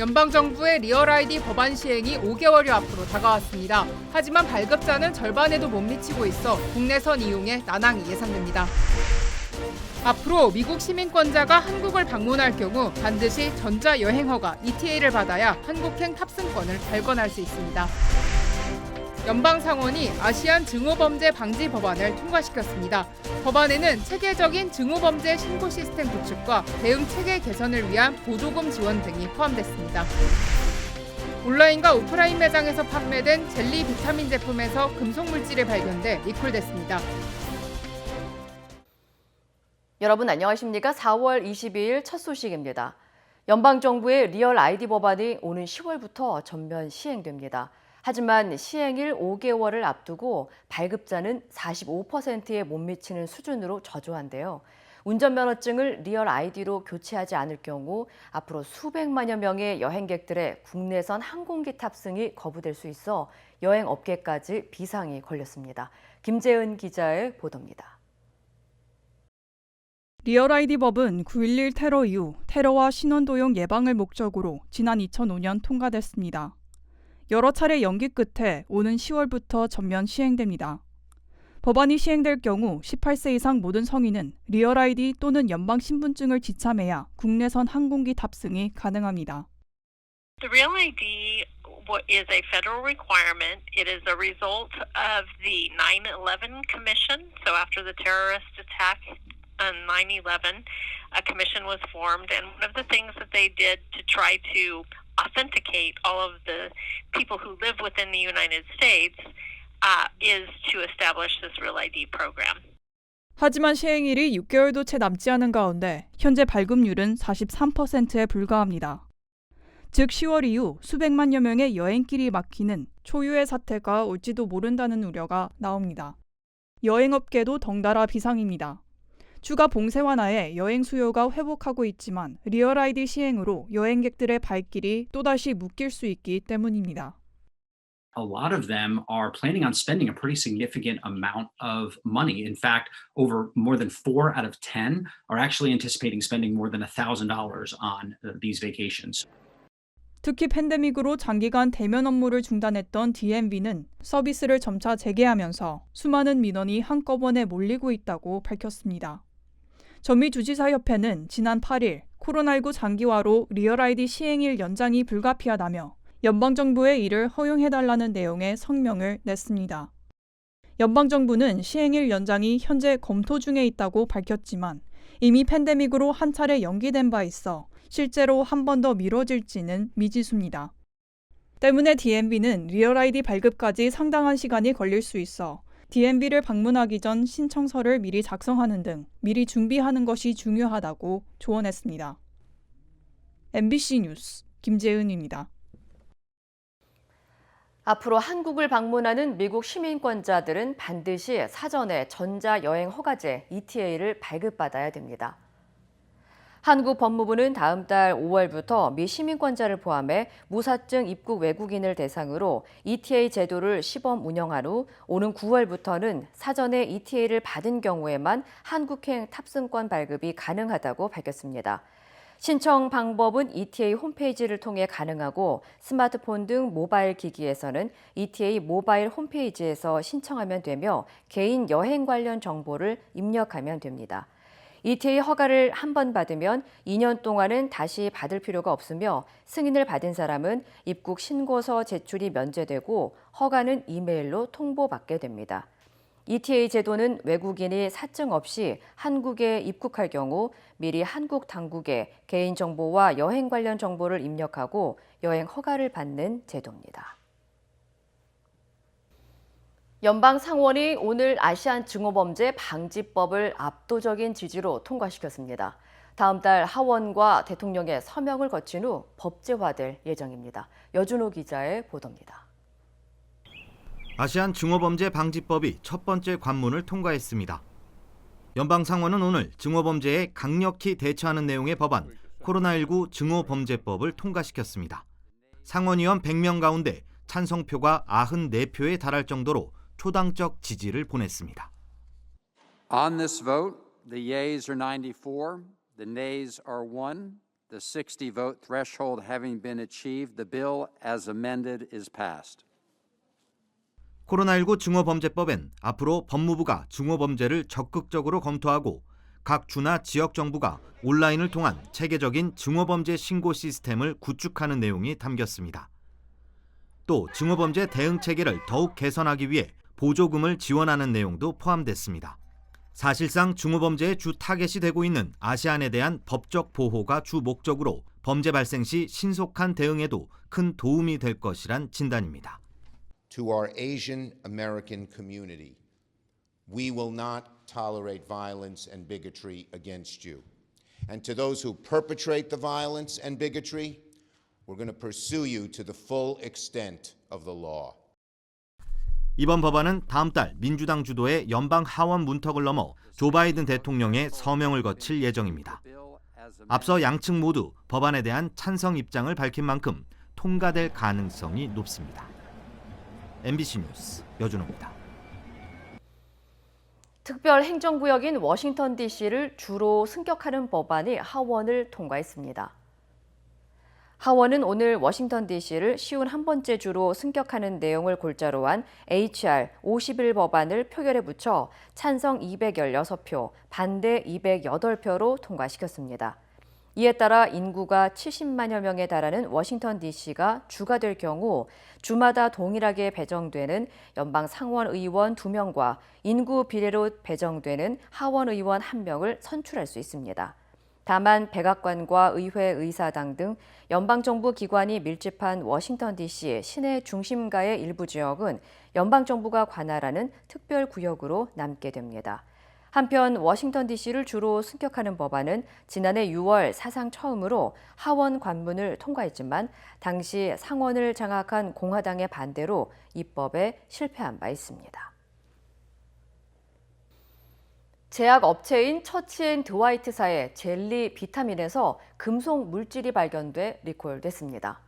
연방정부의 리얼 아이디 법안 시행이 5개월여 앞으로 다가왔습니다. 하지만 발급자는 절반에도 못 미치고 있어 국내선 이용에 난항이 예상됩니다. 앞으로 미국 시민권자가 한국을 방문할 경우 반드시 전자여행허가 ETA를 받아야 한국행 탑승권을 발권할 수 있습니다. 연방상원이 아시안 증오범죄 방지 법안을 통과시켰습니다. 법안에는 체계적인 증오범죄 신고 시스템 구축과 대응 체계 개선을 위한 보조금 지원 등이 포함됐습니다. 온라인과 오프라인 매장에서 판매된 젤리 비타민 제품에서 금속물질이 발견돼 리콜됐습니다. 여러분 안녕하십니까? 4월 22일 첫 소식입니다. 연방정부의 리얼 아이디 법안이 오는 10월부터 전면 시행됩니다. 하지만 시행일 5개월을 앞두고 발급자는 45%에 못 미치는 수준으로 저조한데요. 운전면허증을 리얼 아이디로 교체하지 않을 경우 앞으로 수백만여 명의 여행객들의 국내선 항공기 탑승이 거부될 수 있어 여행업계까지 비상이 걸렸습니다. 김재은 기자의 보도입니다. 리얼 아이디 법은 9.11 테러 이후 테러와 신원 도용 예방을 목적으로 지난 2005년 통과됐습니다. 여러 차례 연기 끝에 오는 10월부터 전면 시행됩니다. 법안이 시행될 경우 18세 이상 모든 성인은 리얼 아이디 또는 연방 신분증을 지참해야 국내선 항공기 탑승이 가능합니다. The Real ID is a federal requirement. It is a result of the 9/11 Commission. So after the terrorist attack on 9/11, a commission was formed, and one of the things that they did to try to authenticate all of the people who live within the United States is to establish this Real ID program. 하지만 시행일이 6개월도 채 남지 않은 가운데 현재 발급률은 43%에 불과합니다. 즉 10월 이후 수백만여 명의 여행길이 막히는 초유의 사태가 올지도 모른다는 우려가 나옵니다. 여행업계도 덩달아 비상입니다. 추가 봉쇄 완화에 여행 수요가 회복하고 있지만 리얼 아이디 시행으로 여행객들의 발길이 또다시 묶일 수 있기 때문입니다. A lot of them are planning on spending a pretty significant amount of money. In fact, more than 4 out of 10 are actually anticipating spending more than $1,000 on these vacations. 특히 팬데믹으로 장기간 대면 업무를 중단했던 DMV는 서비스를 점차 재개하면서 수많은 민원이 한꺼번에 몰리고 있다고 밝혔습니다. 전미주지사협회는 지난 8일 코로나19 장기화로 리얼 아이디 시행일 연장이 불가피하다며 연방정부에 이를 허용해달라는 내용의 성명을 냈습니다. 연방정부는 시행일 연장이 현재 검토 중에 있다고 밝혔지만 이미 팬데믹으로 한 차례 연기된 바 있어 실제로 한 번 더 미뤄질지는 미지수입니다. 때문에 DMV는 리얼 아이디 발급까지 상당한 시간이 걸릴 수 있어 DMV를 방문하기 전 신청서를 미리 작성하는 등 미리 준비하는 것이 중요하다고 조언했습니다. MBC 뉴스 김재은입니다. 앞으로 한국을 방문하는 미국 시민권자들은 반드시 사전에 전자여행허가제 ETA를 발급받아야 됩니다. 한국 법무부는 다음 달 5월부터 미 시민권자를 포함해 무사증 입국 외국인을 대상으로 ETA 제도를 시범 운영한 후 오는 9월부터는 사전에 ETA를 받은 경우에만 한국행 탑승권 발급이 가능하다고 밝혔습니다. 신청 방법은 ETA 홈페이지를 통해 가능하고 스마트폰 등 모바일 기기에서는 ETA 모바일 홈페이지에서 신청하면 되며 개인 여행 관련 정보를 입력하면 됩니다. ETA 허가를 한 번 받으면 2년 동안은 다시 받을 필요가 없으며 승인을 받은 사람은 입국 신고서 제출이 면제되고 허가는 이메일로 통보받게 됩니다. ETA 제도는 외국인이 사증 없이 한국에 입국할 경우 미리 한국 당국에 개인정보와 여행 관련 정보를 입력하고 여행 허가를 받는 제도입니다. 연방 상원이 오늘 아시안 증오범죄 방지법을 압도적인 지지로 통과시켰습니다. 다음 달 하원과 대통령의 서명을 거친 후 법제화될 예정입니다. 여준호 기자의 보도입니다. 아시안 증오범죄 방지법이 첫 번째 관문을 통과했습니다. 연방 상원은 오늘 증오범죄에 강력히 대처하는 내용의 법안 코로나19 증오범죄법을 통과시켰습니다. 상원의원 100명 가운데 찬성표가 94표에 달할 정도로 초당적 지지를 보냈습니다. On this vote, the yeas are 94, the nays are 1. The 60-vote threshold having been achieved, the bill as amended is passed. 코로나19 증오범죄법엔 앞으로 법무부가 증오범죄를 적극적으로 검토하고 각 주나 지역 정부가 온라인을 통한 체계적인 증오범죄 신고 시스템을 구축하는 내용이 담겼습니다. 또 증오범죄 대응 체계를 더욱 개선하기 위해 보조금을 지원하는 내용도 포함됐습니다. 사실상 증오범죄의 주 타겟이 되고 있는 아시안에 대한 법적 보호가 주 목적으로 범죄 발생 시 신속한 대응에도 큰 도움이 될 것이란 진단입니다. To our Asian American community, we will not tolerate violence and bigotry against you. And to those who perpetrate the violence and bigotry, we're going to pursue you to the full extent of the law. 이번 법안은 다음 달 민주당 주도의 연방 하원 문턱을 넘어 조 바이든 대통령의 서명을 거칠 예정입니다. 앞서 양측 모두 법안에 대한 찬성 입장을 밝힌 만큼 통과될 가능성이 높습니다. MBC 뉴스 여준호입니다. 특별 행정구역인 워싱턴 DC를 주로 승격하는 법안이 하원을 통과했습니다. 하원은 오늘 워싱턴 DC를 쉬운 한 번째 주로 승격하는 내용을 골자로 한 HR 51 법안을 표결에 붙여 찬성 216표, 반대 208표로 통과시켰습니다. 이에 따라 인구가 70만여 명에 달하는 워싱턴 DC가 주가 될 경우 주마다 동일하게 배정되는 연방 상원 의원 2명과 인구 비례로 배정되는 하원 의원 1명을 선출할 수 있습니다. 다만 백악관과 의회 의사당 등 연방정부 기관이 밀집한 워싱턴 DC 시내 중심가의 일부 지역은 연방정부가 관할하는 특별구역으로 남게 됩니다. 한편 워싱턴 DC를 주로 승격하는 법안은 지난해 6월 사상 처음으로 하원 관문을 통과했지만 당시 상원을 장악한 공화당의 반대로 입법에 실패한 바 있습니다. 제약 업체인 처치앤드와이트사의 젤리 비타민에서 금속 물질이 발견돼 리콜됐습니다.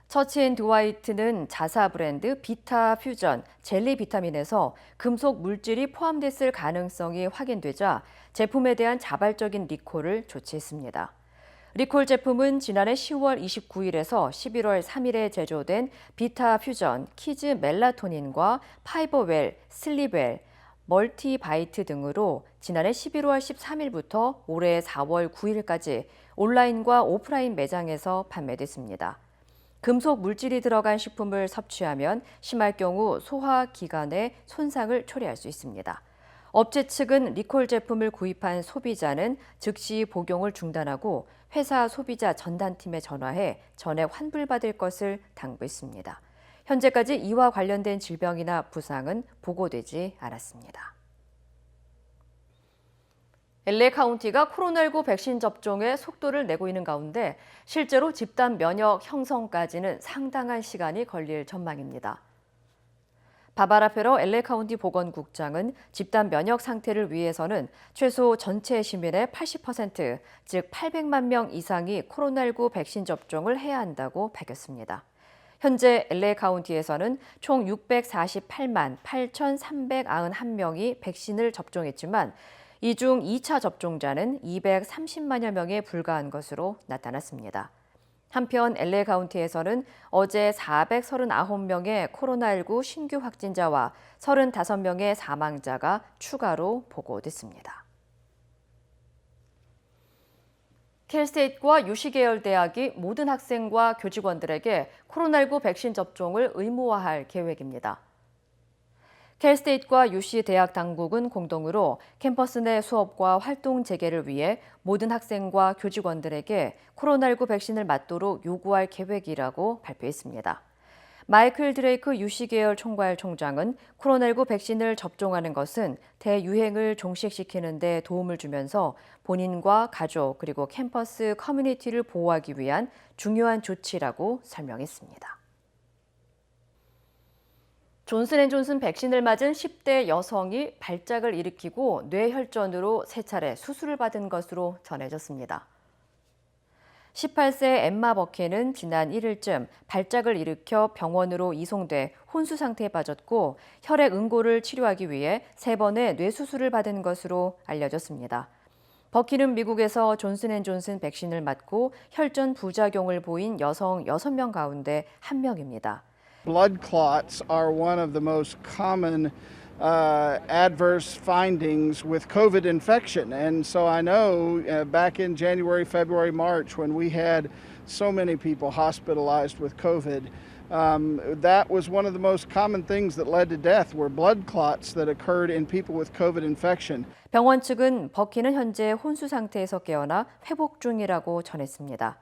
처치앤드와이트는 자사 브랜드 비타 퓨전 젤리 비타민에서 금속 물질이 포함됐을 가능성이 확인되자 제품에 대한 자발적인 리콜을 조치했습니다. 리콜 제품은 지난해 10월 29일에서 11월 3일에 제조된 비타 퓨전 키즈 멜라토닌과 파이버웰, 슬립웰, 멀티바이트 등으로 지난해 11월 13일부터 올해 4월 9일까지 온라인과 오프라인 매장에서 판매됐습니다. 금속 물질이 들어간 식품을 섭취하면 심할 경우 소화기관에 손상을 초래할 수 있습니다. 업체 측은 리콜 제품을 구입한 소비자는 즉시 복용을 중단하고 회사 소비자 전담팀에 전화해 전액 환불받을 것을 당부했습니다. 현재까지 이와 관련된 질병이나 부상은 보고되지 않았습니다. LA 카운티가 코로나19 백신 접종에 속도를 내고 있는 가운데 실제로 집단 면역 형성까지는 상당한 시간이 걸릴 전망입니다. 바바라 페러 LA 카운티 보건국장은 집단 면역 상태를 위해서는 최소 전체 시민의 80%, 즉 800만 명 이상이 코로나19 백신 접종을 해야 한다고 밝혔습니다. 현재 LA 카운티에서는 총 648만 8,391명이 백신을 접종했지만 이 중 2차 접종자는 230만여 명에 불과한 것으로 나타났습니다. 한편 LA 카운티에서는 어제 439명의 코로나19 신규 확진자와 35명의 사망자가 추가로 보고됐습니다. 캘스테이트와 유시 계열 대학이 모든 학생과 교직원들에게 코로나19 백신 접종을 의무화할 계획입니다. 캘스테이트와 유시 대학 당국은 공동으로 캠퍼스 내 수업과 활동 재개를 위해 모든 학생과 교직원들에게 코로나19 백신을 맞도록 요구할 계획이라고 발표했습니다. 마이클 드레이크 유시 계열 총괄 총장은 코로나19 백신을 접종하는 것은 대유행을 종식시키는 데 도움을 주면서 본인과 가족 그리고 캠퍼스 커뮤니티를 보호하기 위한 중요한 조치라고 설명했습니다. 존슨앤존슨 백신을 맞은 10대 여성이 발작을 일으키고 뇌혈전으로 3차례 수술을 받은 것으로 전해졌습니다. 18세 엠마 버케는 지난 1일쯤 발작을 일으켜 병원으로 이송돼 혼수 상태에 빠졌고 혈액 응고를 치료하기 위해 3번의 뇌수술을 받은 것으로 알려졌습니다. 버키는 미국에서 존슨앤존슨 백신을 맞고 혈전 부작용을 보인 여성 6명 가운데 1명입니다. Blood clots are one of the most common adverse findings with COVID infection. And so I know back in January, February, March, when we had so many people hospitalized with COVID, that was one of the most common things that led to death were blood clots that occurred in people with COVID infection. 병원 측은 버키는 현재 혼수 상태에서 깨어나 회복 중이라고 전했습니다.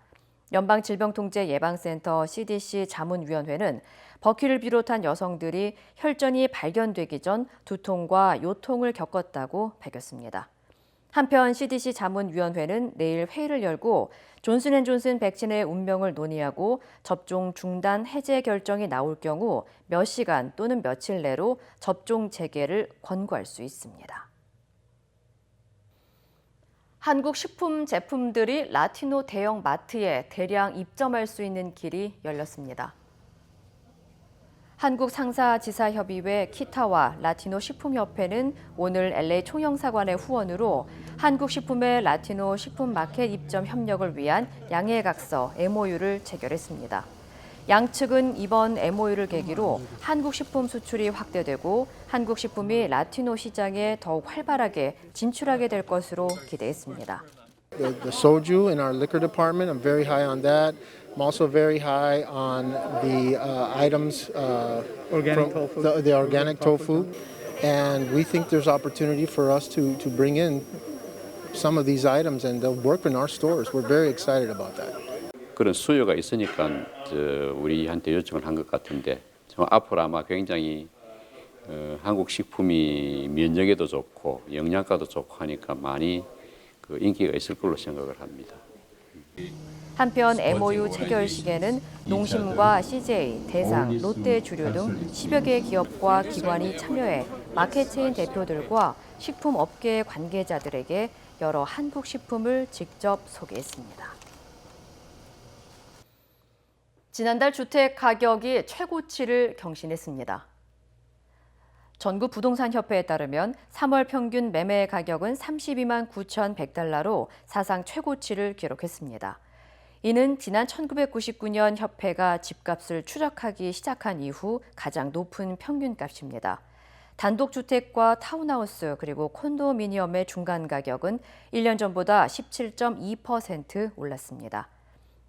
연방질병통제예방센터 CDC 자문위원회는 버키를 비롯한 여성들이 혈전이 발견되기 전 두통과 요통을 겪었다고 밝혔습니다. 한편 CDC 자문위원회는 내일 회의를 열고 존슨앤존슨 백신의 운명을 논의하고 접종 중단 해제 결정이 나올 경우 몇 시간 또는 며칠 내로 접종 재개를 권고할 수 있습니다. 한국 식품 제품들이 라티노 대형 마트에 대량 입점할 수 있는 길이 열렸습니다. 한국상사지사협의회 키타와 라티노 식품협회는 오늘 LA 총영사관의 후원으로 한국 식품의 라티노 식품 마켓 입점 협력을 위한 양해각서 MOU를 체결했습니다. 양측은 이번 MOU를 계기로 한국 식품 수출이 확대되고 한국 식품이 라티노 시장에 더욱 활발하게 진출하게 될 것으로 기대했습니다. The soju in our liquor department, I'm very high on that. I'm also very high on the items, the organic tofu, and we think there's opportunity for us to bring in some of these items and they'll work in our stores. We're very excited about that. 그런 수요가 있으니까 우리한테 요청을 한 것 같은데 앞으로 아마 굉장히 한국 식품이 면역에도 좋고 영양가도 좋고 하니까 많이 인기가 있을 걸로 생각을 합니다. 한편 MOU 체결식에는 농심과 CJ, 대상, 롯데주류 등 10여 개의 기업과 기관이 참여해 마켓체인 대표들과 식품업계 관계자들에게 여러 한국 식품을 직접 소개했습니다. 지난달 주택 가격이 최고치를 경신했습니다. 전국부동산협회에 따르면 3월 평균 매매 가격은 32만 9,100달러로 사상 최고치를 기록했습니다. 이는 지난 1999년 협회가 집값을 추적하기 시작한 이후 가장 높은 평균값입니다. 단독주택과 타운하우스 그리고 콘도미니엄의 중간 가격은 1년 전보다 17.2% 올랐습니다.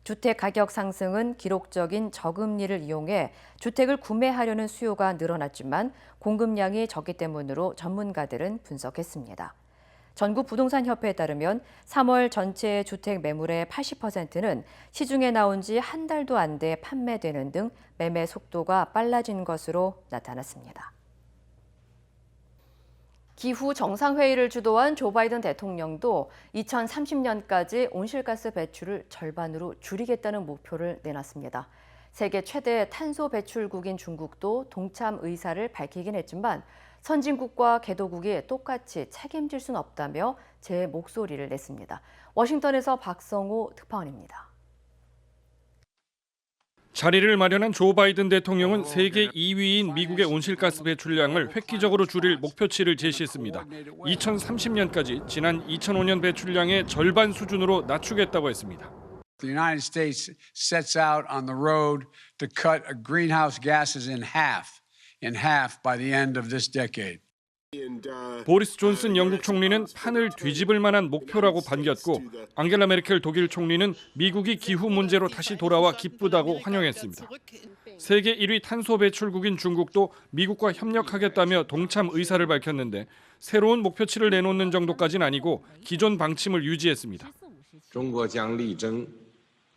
주택 가격 상승은 기록적인 저금리를 이용해 주택을 구매하려는 수요가 늘어났지만 공급량이 적기 때문으로 전문가들은 분석했습니다. 전국부동산협회에 따르면 3월 전체 주택 매물의 80%는 시중에 나온 지 한 달도 안 돼 판매되는 등 매매 속도가 빨라진 것으로 나타났습니다. 기후 정상회의를 주도한 조 바이든 대통령도 2030년까지 온실가스 배출을 절반으로 줄이겠다는 목표를 내놨습니다. 세계 최대 탄소 배출국인 중국도 동참 의사를 밝히긴 했지만 선진국과 개도국이 똑같이 책임질 수는 없다며 제 목소리를 냈습니다. 워싱턴에서 박성호 특파원입니다. 자리를 마련한 조 바이든 대통령은 세계 2위인 미국의 온실가스 배출량을 획기적으로 줄일 목표치를 제시했습니다. 2030년까지 지난 2005년 배출량의 절반 수준으로 낮추겠다고 했습니다. The United States sets out on the road to cut greenhouse gases in half by the end of this decade. 보리스 존슨 영국 총리는 판을 뒤집을 만한 목표라고 반겼고 앙겔라 메르켈 독일 총리는 미국이 기후 문제로 다시 돌아와 기쁘다고 환영했습니다. 세계 1위 탄소 배출국인 중국도 미국과 협력하겠다며 동참 의사를 밝혔는데 새로운 목표치를 내놓는 정도까지는 아니고 기존 방침을 유지했습니다. 中国将力争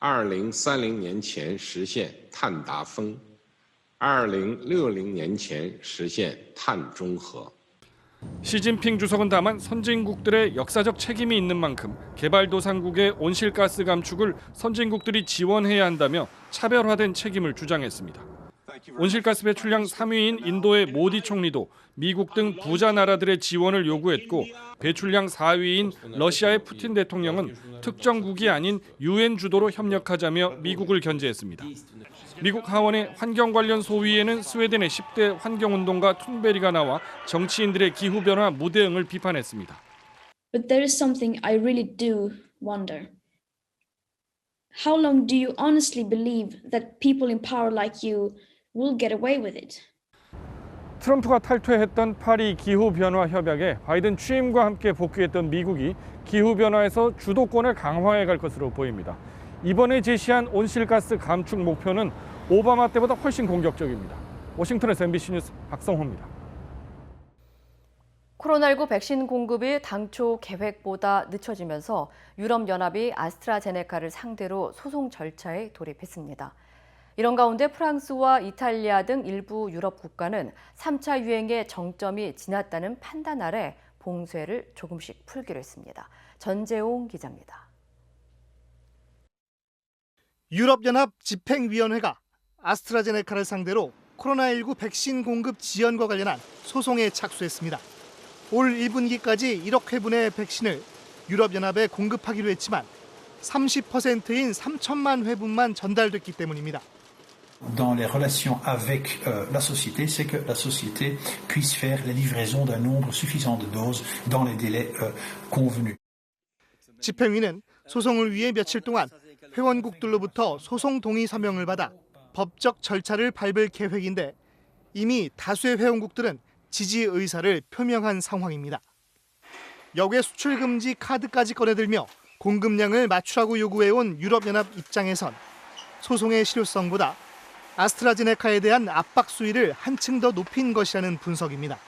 2030年前实现碳达峰 2060年前实现碳中和 시진핑 주석은 다만 선진국들의 역사적 책임이 있는 만큼 개발도상국의 온실가스 감축을 선진국들이 지원해야 한다며 차별화된 책임을 주장했습니다. 온실가스 배출량 3위인 인도의 모디 총리도 미국 등 부자 나라들의 지원을 요구했고 배출량 4위인 러시아의 푸틴 대통령은 특정국이 아닌 UN 주도로 협력하자며 미국을 견제했습니다. 미국 하원의 환경 관련 소위에는 스웨덴의 10대 환경운동가 툰베리가 나와 정치인들의 기후변화 무대응을 비판했습니다. But there is something I really do wonder. How long do you honestly believe that people in power like you will get away with it? 트럼프가 탈퇴했던 파리 기후변화 협약에 바이든 취임과 함께 복귀했던 미국이 기후변화에서 주도권을 강화해 갈 것으로 보입니다. 이번에 제시한 온실가스 감축 목표는 오바마 때보다 훨씬 공격적입니다. 워싱턴에서 MBC 뉴스 박성호입니다. 코로나19 백신 공급이 당초 계획보다 늦춰지면서 유럽연합이 아스트라제네카를 상대로 소송 절차에 돌입했습니다. 이런 가운데 프랑스와 이탈리아 등 일부 유럽 국가는 3차 유행의 정점이 지났다는 판단 아래 봉쇄를 조금씩 풀기로 했습니다. 전재용 기자입니다. 유럽연합 집행위원회가 아스트라제네카를 상대로 코로나19 백신 공급 지연과 관련한 소송에 착수했습니다. 올 1분기까지 1억 회분의 백신을 유럽연합에 공급하기로 했지만 30%인 3천만 회분만 전달됐기 때문입니다. Dans les relations avec la société, c'est que la société puisse faire la livraison d'un nombre suffisant de doses dans les délais convenus. 집행위는 소송을 위해 며칠 동안 회원국들로부터 소송 동의 서명을 받아 법적 절차를 밟을 계획인데 이미 다수의 회원국들은 지지 의사를 표명한 상황입니다. 역외 수출 금지 카드까지 꺼내들며 공급량을 맞추라고 요구해온 유럽연합 입장에선 소송의 실효성보다 아스트라제네카에 대한 압박 수위를 한층 더 높인 것이라는 분석입니다.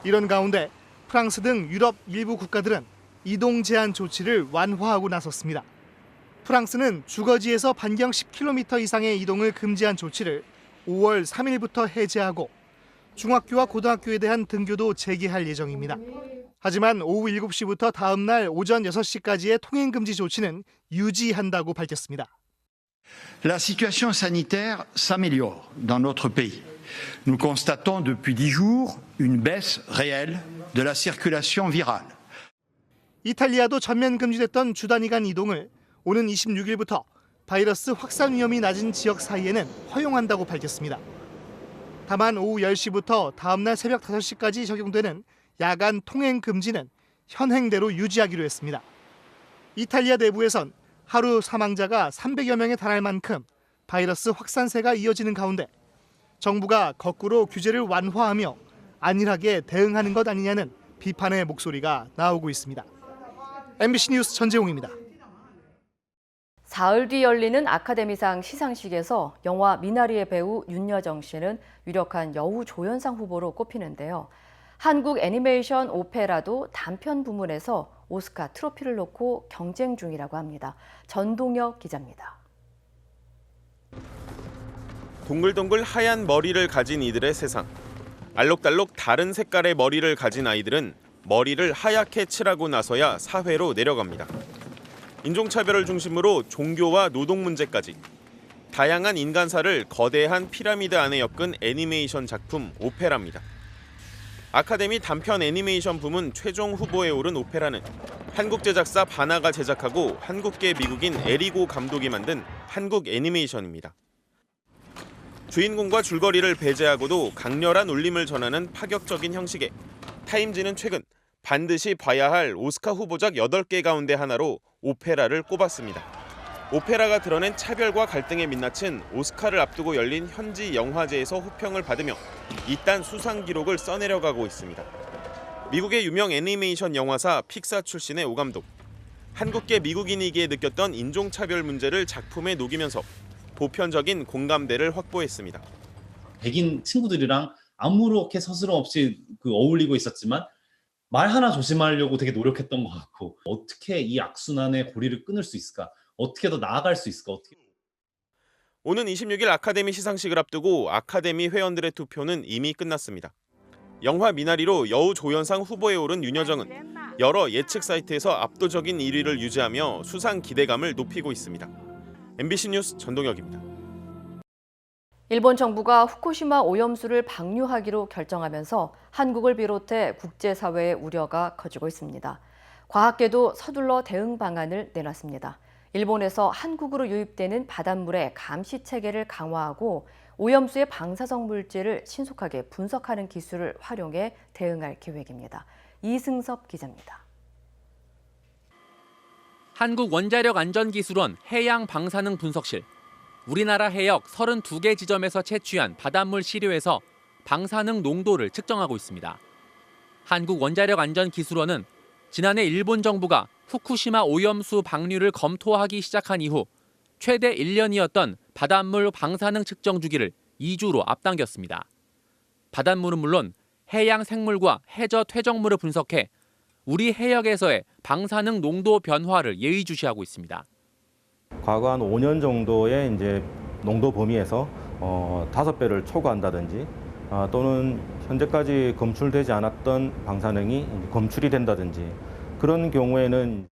이런 가운데 프랑스 등 유럽 일부 국가들은 이동 제한 조치를 완화하고 나섰습니다. 프랑스는 주거지에서 반경 10km 이상의 이동을 금지한 조치를 5월 3일부터 해제하고 중학교와 고등학교에 대한 등교도 재개할 예정입니다. 하지만 오후 7시부터 다음 날 오전 6시까지의 통행 금지 조치는 유지한다고 밝혔습니다. La situation sanitaire s'améliore dans notre pays. Nous constatons depuis 10 jours une baisse réelle de la circulation virale. 이탈리아도 전면 금지됐던 주 단위 간 이동을 오는 26일부터 바이러스 확산 위험이 낮은 지역 사이에는 허용한다고 밝혔습니다. 다만 오후 10시부터 다음 날 새벽 5시까지 적용되는 야간 통행 금지는 현행대로 유지하기로 했습니다. 이탈리아 내부에선 하루 사망자가 300여 명에 달할 만큼 바이러스 확산세가 이어지는 가운데 정부가 거꾸로 규제를 완화하며 안일하게 대응하는 것 아니냐는 비판의 목소리가 나오고 있습니다. MBC 뉴스 전재용입니다. 사흘 뒤 열리는 아카데미상 시상식에서 영화 미나리의 배우 윤여정 씨는 유력한 여우 조연상 후보로 꼽히는데요. 한국 애니메이션 오페라도 단편 부문에서 오스카 트로피를 놓고 경쟁 중이라고 합니다. 전동혁 기자입니다. 동글동글 하얀 머리를 가진 이들의 세상. 알록달록 다른 색깔의 머리를 가진 아이들은 머리를 하얗게 칠하고 나서야 사회로 내려갑니다. 인종차별을 중심으로 종교와 노동 문제까지 다양한 인간사를 거대한 피라미드 안에 엮은 애니메이션 작품 오페라입니다. 아카데미 단편 애니메이션 부문 최종 후보에 오른 오페라는 한국 제작사 바나가 제작하고 한국계 미국인 에리고 감독이 만든 한국 애니메이션입니다. 주인공과 줄거리를 배제하고도 강렬한 울림을 전하는 파격적인 형식에 타임지는 최근 반드시 봐야 할 오스카 후보작 8개 가운데 하나로 오페라를 꼽았습니다. 오페라가 드러낸 차별과 갈등에 민낯은 오스카를 앞두고 열린 현지 영화제에서 호평을 받으며 이딴 수상 기록을 써내려가고 있습니다. 미국의 유명 애니메이션 영화사 픽사 출신의 오 감독. 한국계 미국인이기에 느꼈던 인종차별 문제를 작품에 녹이면서 보편적인 공감대를 확보했습니다. 백인 친구들이랑 아무렇게 서스럼 없이 어울리고 있었지만 말 하나 조심하려고 되게 노력했던 것 같고 어떻게 이 악순환의 고리를 끊을 수 있을까? 어떻게 더 나아갈 수 있을까? 오는 26일 아카데미 시상식을 앞두고 아카데미 회원들의 투표는 이미 끝났습니다. 영화 미나리로 여우 조연상 후보에 오른 윤여정은 여러 예측 사이트에서 압도적인 1위를 유지하며 수상 기대감을 높이고 있습니다. MBC 뉴스 전동혁입니다. 일본 정부가 후쿠시마 오염수를 방류하기로 결정하면서 한국을 비롯해 국제사회의 우려가 커지고 있습니다. 과학계도 서둘러 대응 방안을 내놨습니다. 일본에서 한국으로 유입되는 바닷물의 감시 체계를 강화하고 오염수의 방사성 물질을 신속하게 분석하는 기술을 활용해 대응할 계획입니다. 이승섭 기자입니다. 한국원자력안전기술원 해양방사능 분석실, 우리나라 해역 32개 지점에서 채취한 바닷물 시료에서 방사능 농도를 측정하고 있습니다. 한국원자력안전기술원은 지난해 일본 정부가 후쿠시마 오염수 방류를 검토하기 시작한 이후 최대 1년이었던 바닷물 방사능 측정 주기를 2주로 앞당겼습니다. 바닷물은 물론 해양 생물과 해저 퇴적물을 분석해 우리 해역에서의 방사능 농도 변화를 예의주시하고 있습니다. 과거 한 5년 정도의 이제 농도 범위에서 5배를 초과한다든지 또는 현재까지 검출되지 않았던 방사능이 검출이 된다든지 그런 경우에는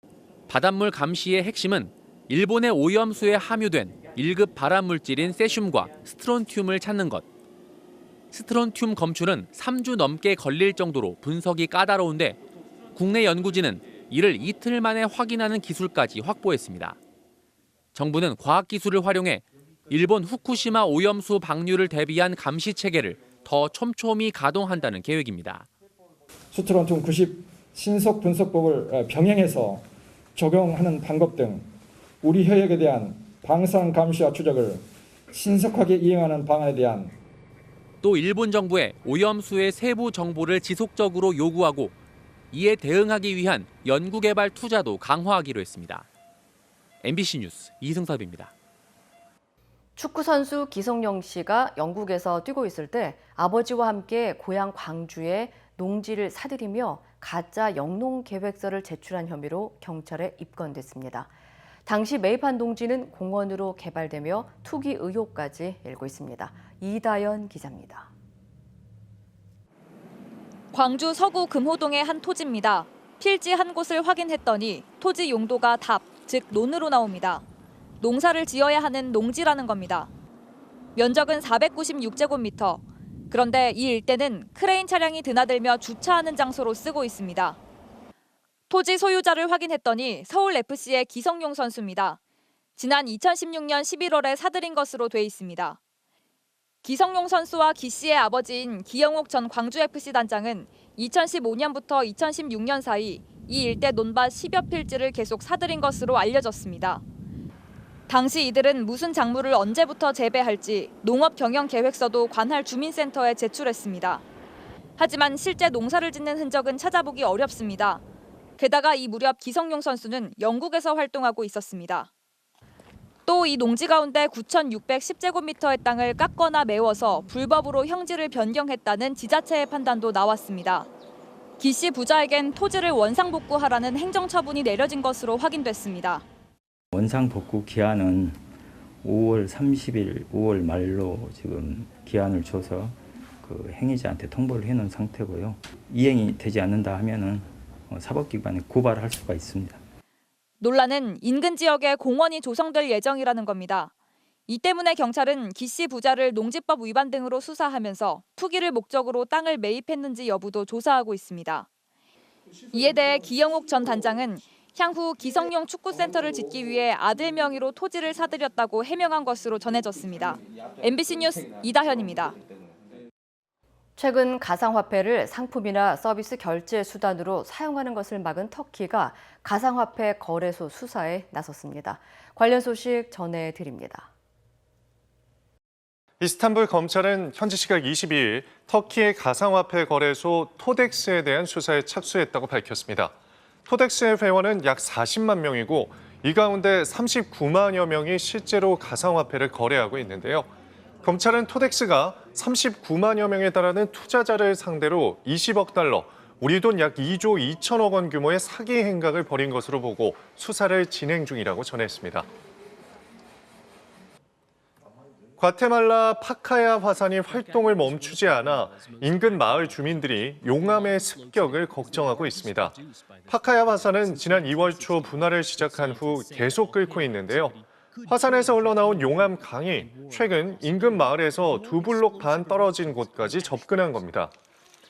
바닷물 감시의 핵심은 일본의 오염수에 함유된 1급 발암물질인 세슘과 스트론튬을 찾는 것. 스트론튬 검출은 3주 넘게 걸릴 정도로 분석이 까다로운데 국내 연구진은 이를 이틀 만에 확인하는 기술까지 확보했습니다. 정부는 과학기술을 활용해 일본 후쿠시마 오염수 방류를 대비한 감시 체계를 더 촘촘히 가동한다는 계획입니다. 스트론튬 90 신속 분석법을 병행해서 적용하는 방법 등 우리 해역에 대한 방사능 감시와 추적을 신속하게 이행하는 방안에 대한 또 일본 정부에 오염수의 세부 정보를 지속적으로 요구하고 이에 대응하기 위한 연구개발 투자도 강화하기로 했습니다. MBC 뉴스 이승섭입니다. 축구 선수 기성용 씨가 영국에서 뛰고 있을 때 아버지와 함께 고향 광주에 농지를 사들이며 가짜 영농 계획서를 제출한 혐의로 경찰에 입건됐습니다. 당시 매입한 농지는 공원으로 개발되며 투기 의혹까지 일고 있습니다. 이다연 기자입니다. 광주 서구 금호동의 한 토지입니다. 필지 한 곳을 확인했더니 토지 용도가 답, 즉 논으로 나옵니다. 농사를 지어야 하는 농지라는 겁니다. 면적은 496제곱미터. 그런데 이 일대는 크레인 차량이 드나들며 주차하는 장소로 쓰고 있습니다. 토지 소유자를 확인했더니 서울FC의 기성용 선수입니다. 지난 2016년 11월에 사들인 것으로 돼 있습니다. 기성용 선수와 기 씨의 아버지인 기영욱 전 광주FC 단장은 2015년부터 2016년 사이 이 일대 논밭 10여 필지를 계속 사들인 것으로 알려졌습니다. 당시 이들은 무슨 작물을 언제부터 재배할지 농업 경영 계획서도 관할 주민센터에 제출했습니다. 하지만 실제 농사를 짓는 흔적은 찾아보기 어렵습니다. 게다가 이 무렵 기성용 선수는 영국에서 활동하고 있었습니다. 또 이 농지 가운데 9,610제곱미터의 땅을 깎거나 메워서 불법으로 형지를 변경했다는 지자체의 판단도 나왔습니다. 기 씨 부자에겐 토지를 원상복구하라는 행정처분이 내려진 것으로 확인됐습니다. 원상복구 기한은 5월 30일, 5월 말로 지금 기한을 줘서 그 행위자한테 통보를 해놓은 상태고요. 이행이 되지 않는다 하면은 사법기관에 고발할 수가 있습니다. 논란은 인근 지역에 공원이 조성될 예정이라는 겁니다. 이 때문에 경찰은 기 씨 부자를 농지법 위반 등으로 수사하면서 투기를 목적으로 땅을 매입했는지 여부도 조사하고 있습니다. 이에 대해 기영욱 전 단장은 향후 기성용 축구센터를 짓기 위해 아들 명의로 토지를 사들였다고 해명한 것으로 전해졌습니다. MBC 뉴스 이다현입니다. 최근 가상화폐를 상품이나 서비스 결제 수단으로 사용하는 것을 막은 터키가 가상화폐 거래소 수사에 나섰습니다. 관련 소식 전해드립니다. 이스탄불 검찰은 현지 시각 22일 터키의 가상화폐 거래소 토덱스에 대한 수사에 착수했다고 밝혔습니다. 토덱스의 회원은 약 40만 명이고 이 가운데 39만여 명이 실제로 가상화폐를 거래하고 있는데요. 검찰은 토덱스가 39만여 명에 달하는 투자자를 상대로 20억 달러, 우리 돈 약 2조 2천억 원 규모의 사기 행각을 벌인 것으로 보고 수사를 진행 중이라고 전했습니다. 과테말라 파카야 화산이 활동을 멈추지 않아 인근 마을 주민들이 용암의 습격을 걱정하고 있습니다. 파카야 화산은 지난 2월 초 분화를 시작한 후 계속 끓고 있는데요. 화산에서 흘러나온 용암 강이 최근 인근 마을에서 2블록 반 떨어진 곳까지 접근한 겁니다.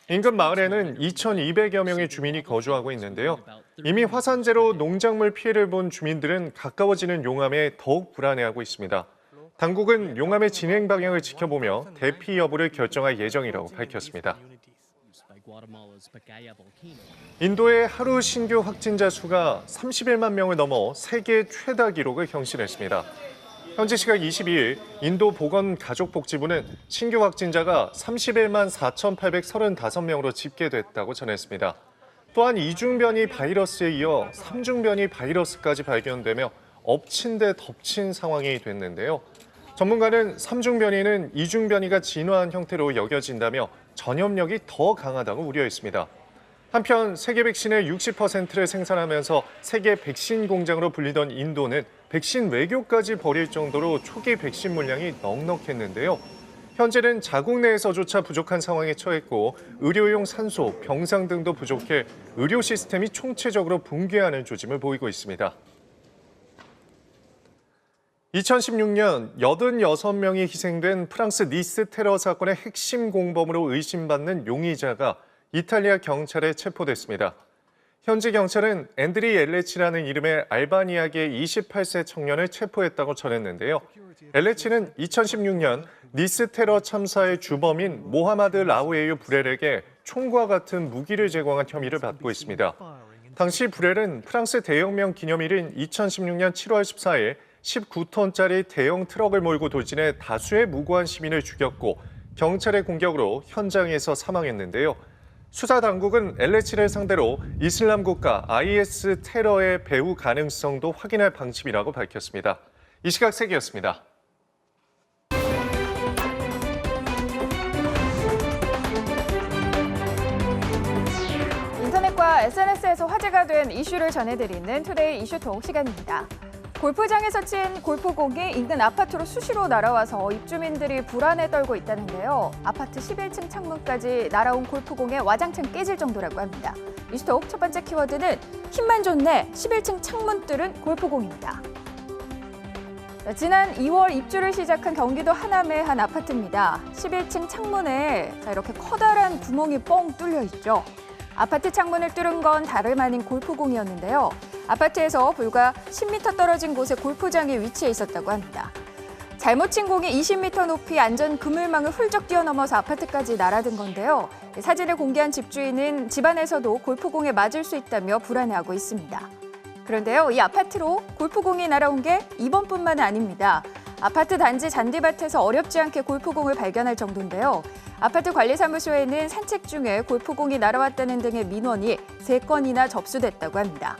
인근 마을에는 2,200여 명의 주민이 거주하고 있는데요. 이미 화산재로 농작물 피해를 본 주민들은 가까워지는 용암에 더욱 불안해하고 있습니다. 당국은 용암의 진행 방향을 지켜보며 대피 여부를 결정할 예정이라고 밝혔습니다. 인도의 하루 신규 확진자 수가 31만 명을 넘어 세계 최다 기록을 경신했습니다. 현지 시각 22일 인도 보건가족복지부는 신규 확진자가 31만 4,835명으로 집계됐다고 전했습니다. 또한 이중변이 바이러스에 이어 3중변이 바이러스까지 발견되며 엎친 데 덮친 상황이 됐는데요. 전문가는 3중변이는 2중변이가 진화한 형태로 여겨진다며 전염력이 더 강하다고 우려했습니다. 한편 세계 백신의 60%를 생산하면서 세계 백신 공장으로 불리던 인도는 백신 외교까지 벌일 정도로 초기 백신 물량이 넉넉했는데요. 현재는 자국 내에서조차 부족한 상황에 처했고 의료용 산소, 병상 등도 부족해 의료 시스템이 총체적으로 붕괴하는 조짐을 보이고 있습니다. 2016년 86명이 희생된 프랑스 니스 테러 사건의 핵심 공범으로 의심받는 용의자가 이탈리아 경찰에 체포됐습니다. 현지 경찰은 앤드리 엘레치라는 이름의 알바니아계 28세 청년을 체포했다고 전했는데요. 엘레치는 2016년 니스 테러 참사의 주범인 모하마드 라우에유 브렐에게 총과 같은 무기를 제공한 혐의를 받고 있습니다. 당시 브렐은 프랑스 대혁명 기념일인 2016년 7월 14일 19톤짜리 대형 트럭을 몰고 돌진해 다수의 무고한 시민을 죽였고 경찰의 공격으로 현장에서 사망했는데요. 수사 당국은 엘레치를 상대로 이슬람 국가 IS 테러의 배후 가능성도 확인할 방침이라고 밝혔습니다. 이 시각 세계였습니다. 인터넷과 SNS에서 화제가 된 이슈를 전해드리는 투데이 이슈톡 시간입니다. 골프장에서 친 골프공이 인근 아파트로 수시로 날아와서 입주민들이 불안에 떨고 있다는데요. 아파트 11층 창문까지 날아온 골프공에 와장창 깨질 정도라고 합니다. 이슈톡 첫 번째 키워드는 힘만 좋네 11층 창문 뚫은 골프공입니다. 지난 2월 입주를 시작한 경기도 하남의 한 아파트입니다. 11층 창문에 이렇게 커다란 구멍이 뻥 뚫려 있죠. 아파트 창문을 뚫은 건 다름 아닌 골프공이었는데요. 아파트에서 불과 10m 떨어진 곳에 골프장이 위치해 있었다고 합니다. 잘못 친 공이 20m 높이 안전 그물망을 훌쩍 뛰어넘어서 아파트까지 날아든 건데요. 사진을 공개한 집주인은 집안에서도 골프공에 맞을 수 있다며 불안해하고 있습니다. 그런데요, 이 아파트로 골프공이 날아온 게 이번뿐만은 아닙니다. 아파트 단지 잔디밭에서 어렵지 않게 골프공을 발견할 정도인데요. 아파트 관리사무소에는 산책 중에 골프공이 날아왔다는 등의 민원이 3건이나 접수됐다고 합니다.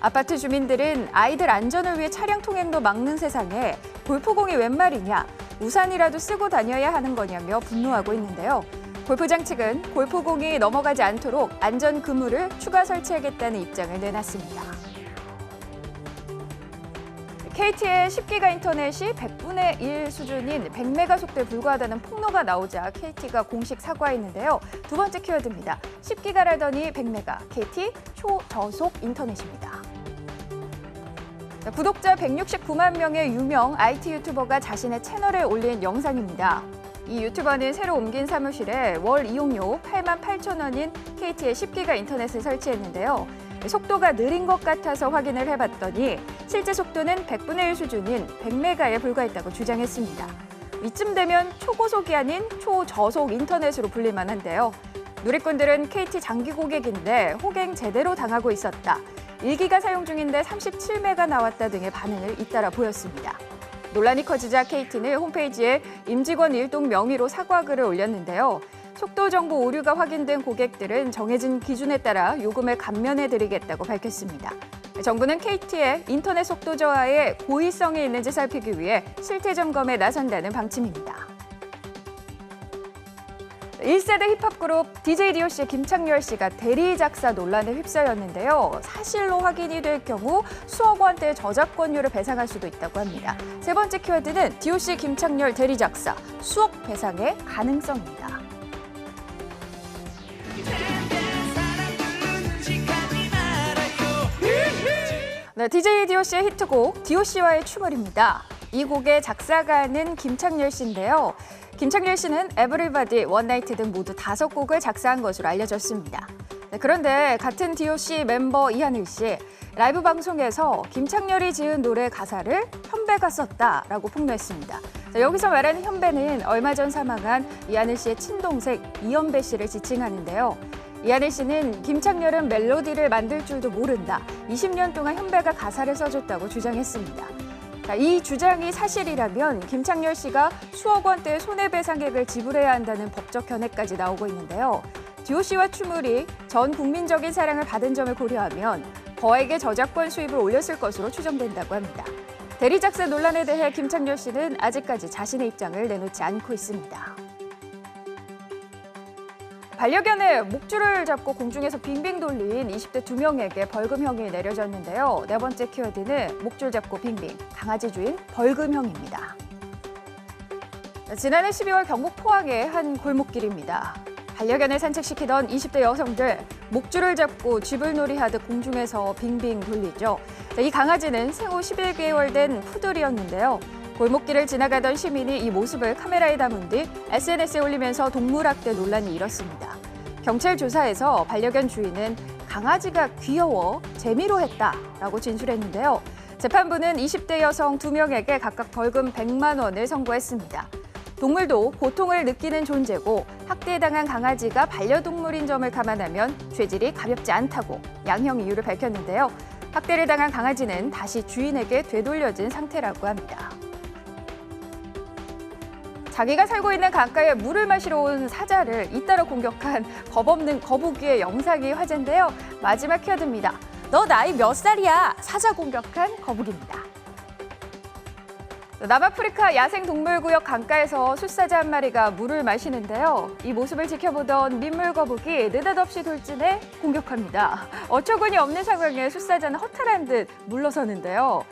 아파트 주민들은 아이들 안전을 위해 차량 통행도 막는 세상에 골프공이 웬 말이냐, 우산이라도 쓰고 다녀야 하는 거냐며 분노하고 있는데요. 골프장 측은 골프공이 넘어가지 않도록 안전 그물을 추가 설치하겠다는 입장을 내놨습니다. KT의 10기가 인터넷이 100분의 1 수준인 100메가 속도에 불과하다는 폭로가 나오자 KT가 공식 사과했는데요. 두 번째 키워드입니다. 10기가라더니 100메가, KT 초저속 인터넷입니다. 구독자 169만 명의 유명 IT 유튜버가 자신의 채널에 올린 영상입니다. 이 유튜버는 새로 옮긴 사무실에 월 이용료 88,000원인 KT의 10기가 인터넷을 설치했는데요. 속도가 느린 것 같아서 확인을 해봤더니 실제 속도는 100분의 1 수준인 100메가에 불과했다고 주장했습니다. 이쯤 되면 초고속이 아닌 초저속 인터넷으로 불릴 만한데요. 누리꾼들은 KT 장기 고객인데 호갱 제대로 당하고 있었다. 1기가 사용 중인데 37메가 나왔다 등의 반응을 잇따라 보였습니다. 논란이 커지자 KT는 홈페이지에 임직원 일동 명의로 사과글을 올렸는데요. 속도 정보 오류가 확인된 고객들은 정해진 기준에 따라 요금을 감면해드리겠다고 밝혔습니다. 정부는 KT의 인터넷 속도 저하에 고의성이 있는지 살피기 위해 실태 점검에 나선다는 방침입니다. 1세대 힙합 그룹 DJ DOC의 김창렬 씨가 대리 작사 논란에 휩싸였는데요. 사실로 확인이 될 경우 수억 원대의 저작권료를 배상할 수도 있다고 합니다. 세 번째 키워드는 DOC 김창렬 대리 작사, 수억 배상의 가능성입니다. 네, DJ DOC의 히트곡 DOC와의 추월입니다. 이 곡의 작사가는 김창렬 씨인데요. 김창렬 씨는 에브리바디, 원나이트 등 모두 5곡을 작사한 것으로 알려졌습니다. 네, 그런데 같은 DOC 멤버 이하늘 씨, 라이브 방송에서 김창렬이 지은 노래 가사를 현배가 썼다라고 폭로했습니다. 자, 여기서 말하는 현배는 얼마 전 사망한 이하늘 씨의 친동생 이현배 씨를 지칭하는데요. 이하늘 씨는 김창렬은 멜로디를 만들 줄도 모른다. 20년 동안 현배가 가사를 써줬다고 주장했습니다. 이 주장이 사실이라면 김창렬 씨가 수억 원대의 손해배상액을 지불해야 한다는 법적 견해까지 나오고 있는데요. 듀오 씨와 추물이 전 국민적인 사랑을 받은 점을 고려하면 거액의 저작권 수입을 올렸을 것으로 추정된다고 합니다. 대리작사 논란에 대해 김창렬 씨는 아직까지 자신의 입장을 내놓지 않고 있습니다. 반려견의 목줄을 잡고 공중에서 빙빙 돌린 20대 2명에게 벌금형이 내려졌는데요. 네 번째 키워드는 목줄 잡고 빙빙, 강아지 주인 벌금형입니다. 지난해 12월 경북 포항의 한 골목길입니다. 반려견을 산책시키던 20대 여성들, 목줄을 잡고 쥐불놀이 하듯 공중에서 빙빙 돌리죠. 이 강아지는 생후 11개월 된 푸들이었는데요. 골목길을 지나가던 시민이 이 모습을 카메라에 담은 뒤 SNS에 올리면서 동물학대 논란이 일었습니다. 경찰 조사에서 반려견 주인은 강아지가 귀여워 재미로 했다라고 진술했는데요. 재판부는 20대 여성 2명에게 각각 벌금 100만 원을 선고했습니다. 동물도 고통을 느끼는 존재고 학대당한 강아지가 반려동물인 점을 감안하면 죄질이 가볍지 않다고 양형 이유를 밝혔는데요. 학대를 당한 강아지는 다시 주인에게 되돌려진 상태라고 합니다. 자기가 살고 있는 강가에 물을 마시러 온 사자를 잇따라 공격한 겁없는 거북이의 영상이 화제인데요. 마지막 키워드입니다. 너 나이 몇 살이야? 사자 공격한 거북이입니다. 남아프리카 야생동물구역 강가에서 숫사자 한 마리가 물을 마시는데요. 이 모습을 지켜보던 민물거북이 느닷없이 돌진해 공격합니다. 어처구니 없는 상황에 숫사자는 허탈한 듯 물러서는데요.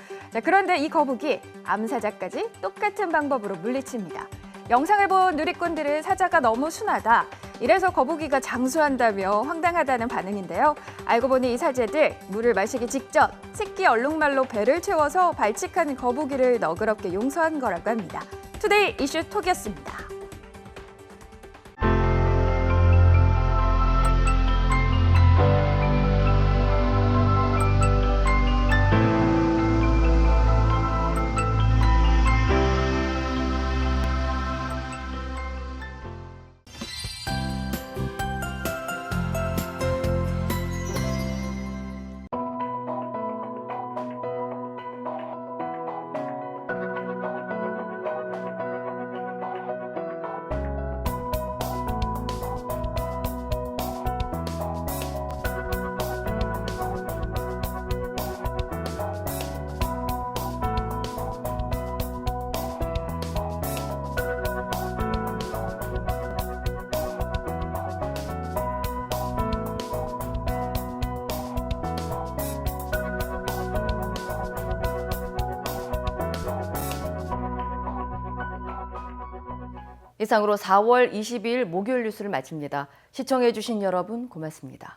그런데 이 거북이 암사자까지 똑같은 방법으로 물리칩니다. 영상을 본 누리꾼들은 사자가 너무 순하다. 이래서 거북이가 장수한다며 황당하다는 반응인데요. 알고 보니 이 사제들 물을 마시기 직전 새끼 얼룩말로 배를 채워서 발칙한 거북이를 너그럽게 용서한 거라고 합니다. 투데이 이슈 톡이었습니다. 이상으로 4월 22일 목요일 뉴스를 마칩니다. 시청해주신 여러분 고맙습니다.